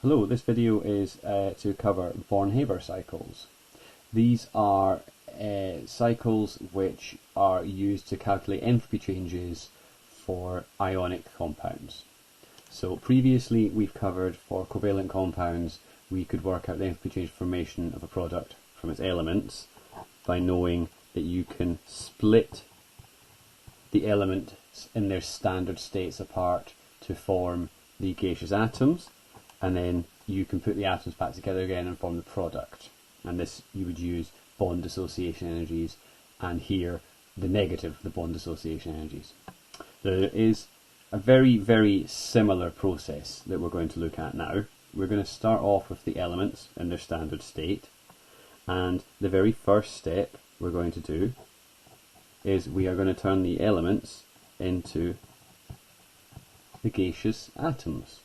Hello, this video is to cover Born-Haber cycles. These are cycles which are used to calculate enthalpy changes for ionic compounds. So previously we've covered for covalent compounds we could work out the enthalpy change formation of a product from its elements by knowing that you can split the elements in their standard states apart to form the gaseous atoms, and then you can put the atoms back together again and form the product. And this you would use bond dissociation energies, and here the negative, the bond dissociation energies. There is a very similar process that we're going to look at now. We're going to start off with the elements in their standard state, and the very first step we're going to do is we are going to turn the elements into the gaseous atoms.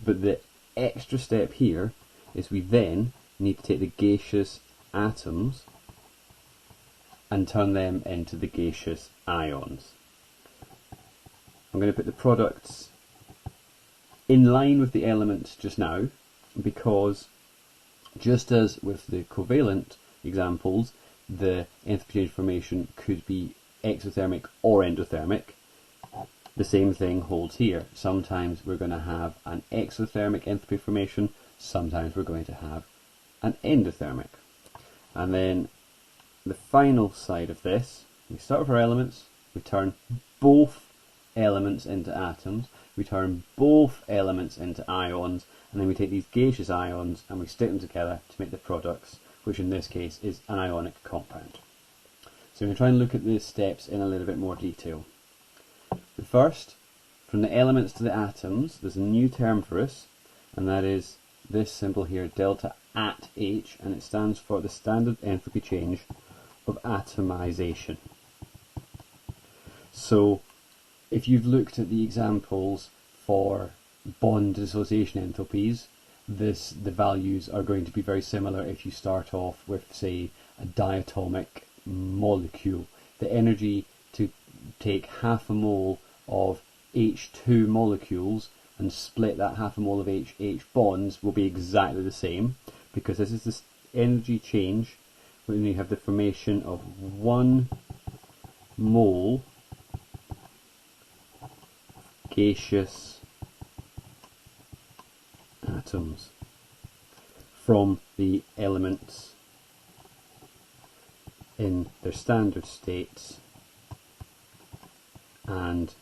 But the extra step here is we then need to take the gaseous atoms and turn them into the gaseous ions. I'm going to put the products in line with the elements just now, because just as with the covalent examples, the enthalpy change formation could be exothermic or endothermic. The same thing holds here. Sometimes we're going to have an exothermic enthalpy formation, sometimes we're going to have an endothermic. And then the final side of this, we start with our elements, we turn both elements into atoms, we turn both elements into ions, and then we take these gaseous ions and we stick them together to make the products, which in this case is an ionic compound. So we're going to try and look at the steps in a little bit more detail. The first, from the elements to the atoms, there's a new term for us, and that is this symbol here, delta at H, and it stands for the standard enthalpy change of atomization. So if you've looked at the examples for bond dissociation enthalpies, the values are going to be very similar if you start off with, say, a diatomic molecule. The energy to take half a mole of H2 molecules and split that half a mole of H bonds will be exactly the same, because this is the energy change when you have the formation of 1 mole gaseous atoms from the elements in their standard states. And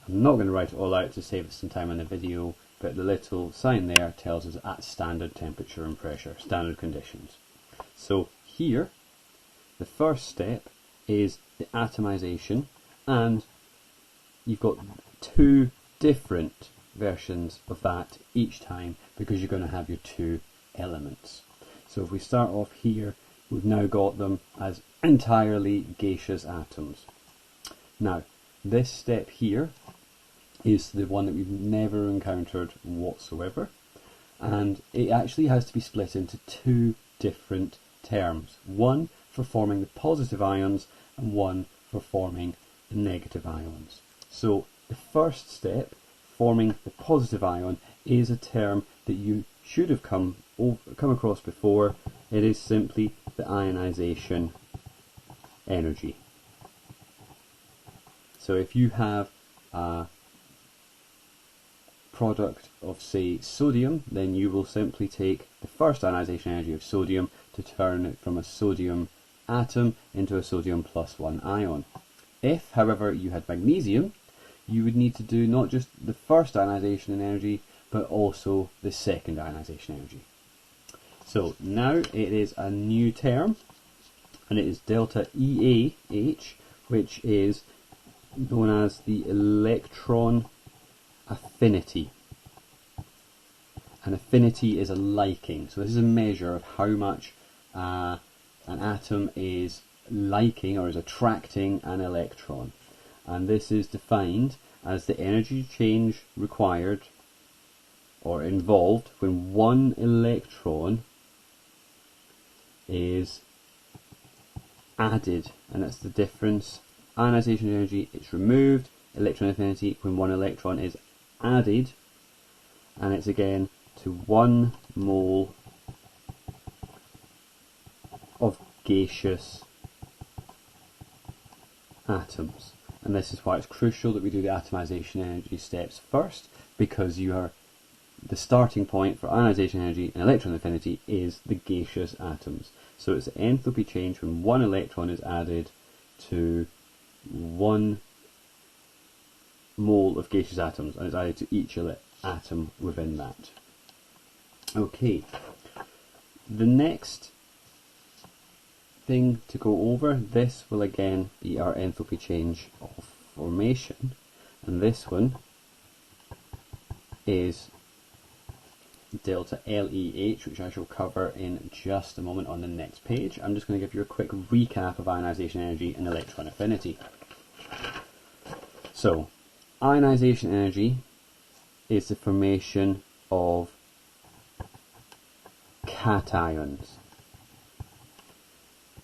I'm not going to write it all out to save us some time in the video, but the little sign there tells us at standard temperature and pressure, standard conditions. So here, the first step is the atomization, and you've got two different versions of that each time because you're going to have your two elements. So if we start off here, we've now got them as entirely gaseous atoms. Now, this step here is the one that we've never encountered whatsoever, and it actually has to be split into two different terms, one for forming the positive ions and one for forming the negative ions. So the first step, forming the positive ion, is a term that you should have come across before. It is simply the ionization energy. So if you have a product of, say, sodium, then you will simply take the first ionization energy of sodium to turn it from a sodium atom into a sodium +1 ion. If, however, you had magnesium, you would need to do not just the first ionization energy, but also the second ionization energy. So now it is a new term, and it is delta EAH, which is known as the electron affinity. An affinity is a liking, so this is a measure of how much an atom is liking or is attracting an electron, and this is defined as the energy change required or involved when one electron is added, and that's the difference. Ionization energy, it's removed. Electron affinity, when one electron is added, and it's again to 1 mole of gaseous atoms. And this is why it's crucial that we do the atomization energy steps first, because the starting point for ionization energy and electron affinity is the gaseous atoms. So it's the enthalpy change when 1 electron is added to 1 mole of gaseous atoms, and it's added to each atom within that. Okay, the next thing to go over, this will again be our enthalpy change of formation, and this one is delta LEH, which I shall cover in just a moment on the next page. I'm just going to give you a quick recap of ionization energy and electron affinity. So, ionization energy is the formation of cations.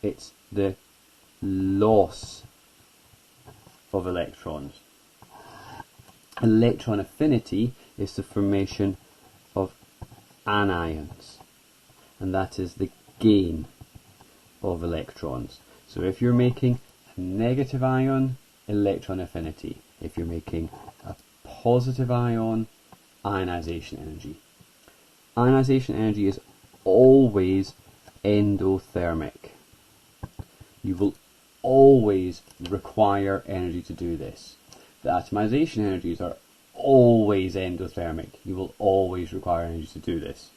It's the loss of electrons. Electron affinity is the formation of anions, and that is the gain of electrons. So if you're making a negative ion, electron affinity. If you're making a positive ion, ionization energy. Ionization energy is always endothermic. You will always require energy to do this. The atomization energies are always endothermic. You will always require energy to do this.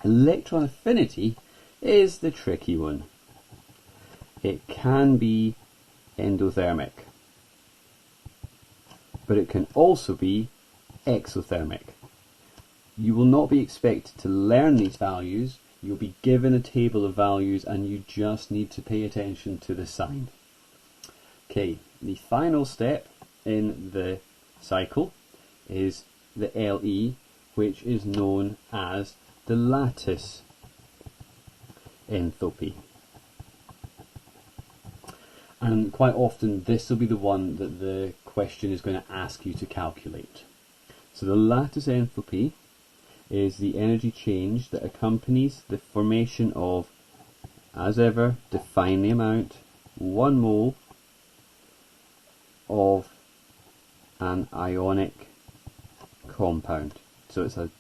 Electron affinity is the tricky one. It can be endothermic, but it can also be exothermic. You will not be expected to learn these values. You'll be given a table of values and you just need to pay attention to the sign. Okay, the final step in the cycle is the LE, which is known as the lattice enthalpy. And quite often this will be the one that the question is going to ask you to calculate. So the lattice enthalpy is the energy change that accompanies the formation of, as ever, define the amount, 1 mole of an ionic compound. So it's an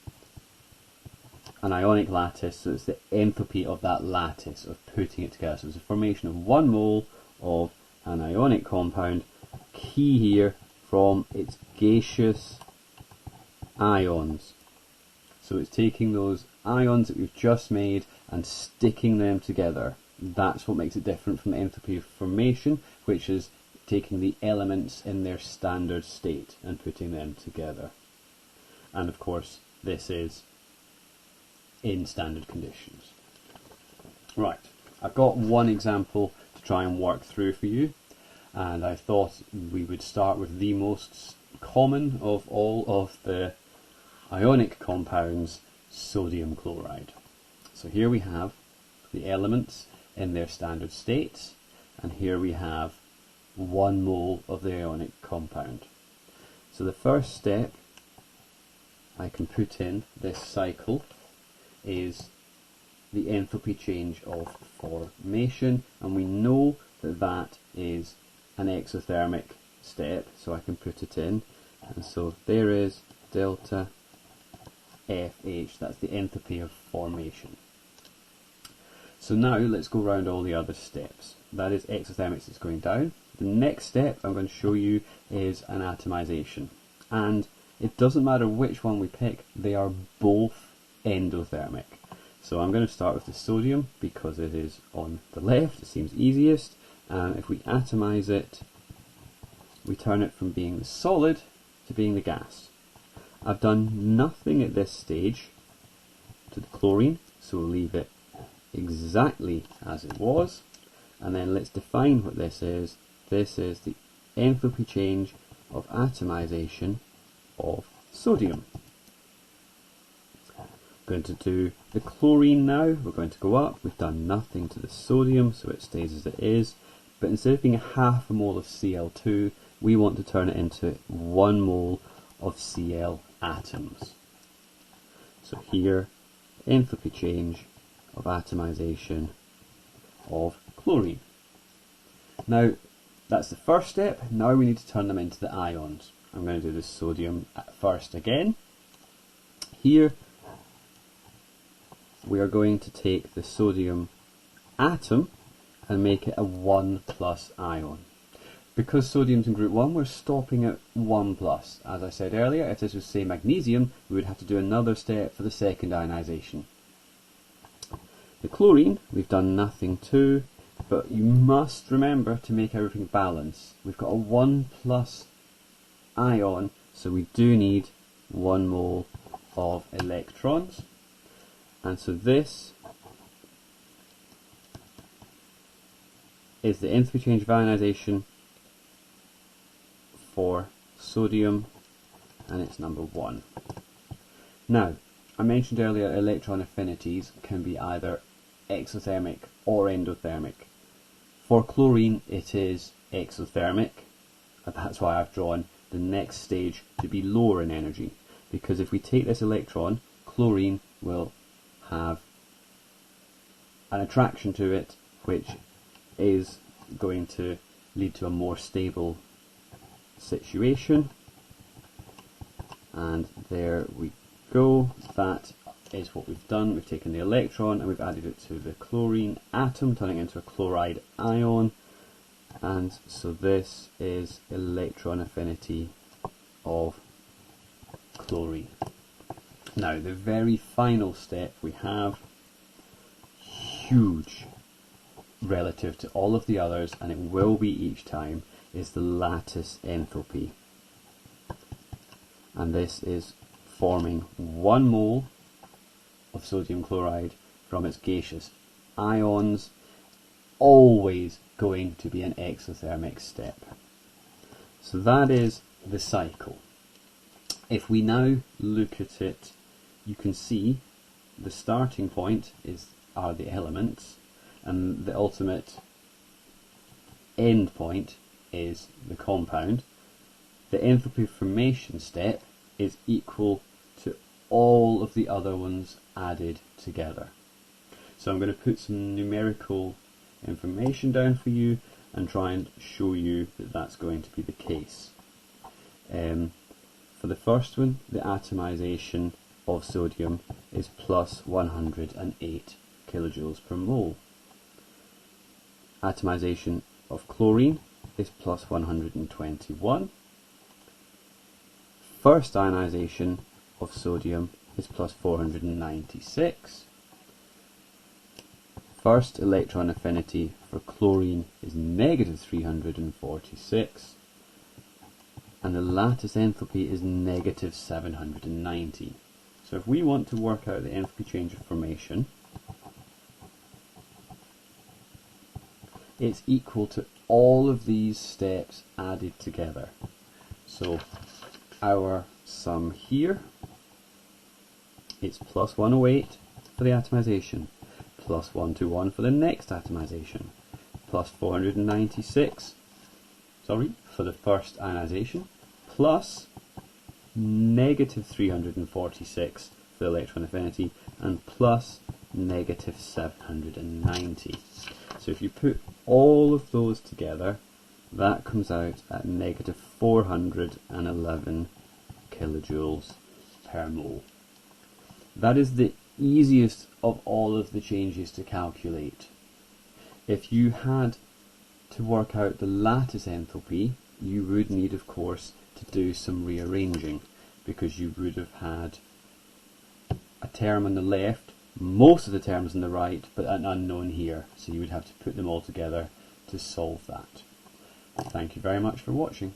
ionic lattice, so it's the enthalpy of that lattice, of putting it together. So it's a formation of 1 mole of an ionic compound, key here, from its gaseous ions. So it's taking those ions that we've just made and sticking them together. That's what makes it different from the enthalpy of formation, which is taking the elements in their standard state and putting them together. And of course, this is in standard conditions. Right, I've got one example to try and work through for you, and I thought we would start with the most common of all of the ionic compounds, sodium chloride. So here we have the elements in their standard states, and here we have 1 mole of the ionic compound. So the first step I can put in this cycle is the enthalpy change of formation, and we know that that is an exothermic step, so I can put it in, and so there is delta FH, that's the enthalpy of formation. So now let's go around all the other steps. That is exothermics, it's going down. The next step I'm going to show you is an atomization, and it doesn't matter which one we pick, they are both endothermic. So I'm going to start with the sodium because it is on the left, it seems easiest, and if we atomize it, we turn it from being the solid to being the gas. I've done nothing at this stage to the chlorine, so we'll leave it exactly as it was, and then let's define what this is. This is the enthalpy change of atomization of sodium. Going to do the chlorine now. We're going to go up. We've done nothing to the sodium, so it stays as it is, but instead of being half a mole of Cl2, we want to turn it into 1 mole of Cl atoms. So here, enthalpy change of atomization of chlorine. Now, that's the first step. Now we need to turn them into the ions. I'm going to do the sodium at first again. Here, we are going to take the sodium atom and make it a 1+ ion. Because sodium's in group 1, we're stopping at 1+. As I said earlier, if this was, say, magnesium, we would have to do another step for the second ionization. The chlorine, we've done nothing to, but you must remember to make everything balance. We've got a 1+ ion, so we do need 1 mole of electrons. And so this is the enthalpy change of ionization for sodium, and it's number 1. Now, I mentioned earlier electron affinities can be either exothermic or endothermic. For chlorine it is exothermic, and that's why I've drawn the next stage to be lower in energy, because if we take this electron, chlorine will have an attraction to it which is going to lead to a more stable situation, and there we go. That is what we've done. We've taken the electron and we've added it to the chlorine atom, turning it into a chloride ion, and so this is electron affinity of chlorine. Now the very final step we have, huge relative to all of the others, and it will be each time, is the lattice enthalpy. And this is forming 1 mole of sodium chloride from its gaseous ions, always going to be an exothermic step. So that is the cycle. If we now look at it, you can see the starting point are the elements, and the ultimate end point is the compound. The enthalpy formation step is equal to all of the other ones added together. So I'm going to put some numerical information down for you and try and show you that that's going to be the case. For the first one, the atomization of sodium is plus 108 kilojoules per mole. Atomization of chlorine is plus 121. First ionization of sodium is plus 496. First electron affinity for chlorine is negative 346. And the lattice enthalpy is negative 790. So if we want to work out the enthalpy change of formation, it's equal to all of these steps added together. So our sum here, it's plus 108 for the atomization, plus 121 for the next atomization, plus 496 for the first ionization, plus negative 346 for the electron affinity, and plus negative 790. So if you put all of those together, that comes out at negative 411 kilojoules per mole. That is the easiest of all of the changes to calculate. If you had to work out the lattice enthalpy, you would need, of course, to do some rearranging, because you would have had a term on the left, most of the terms on the right, but an unknown here, so you would have to put them all together to solve that. Thank you very much for watching.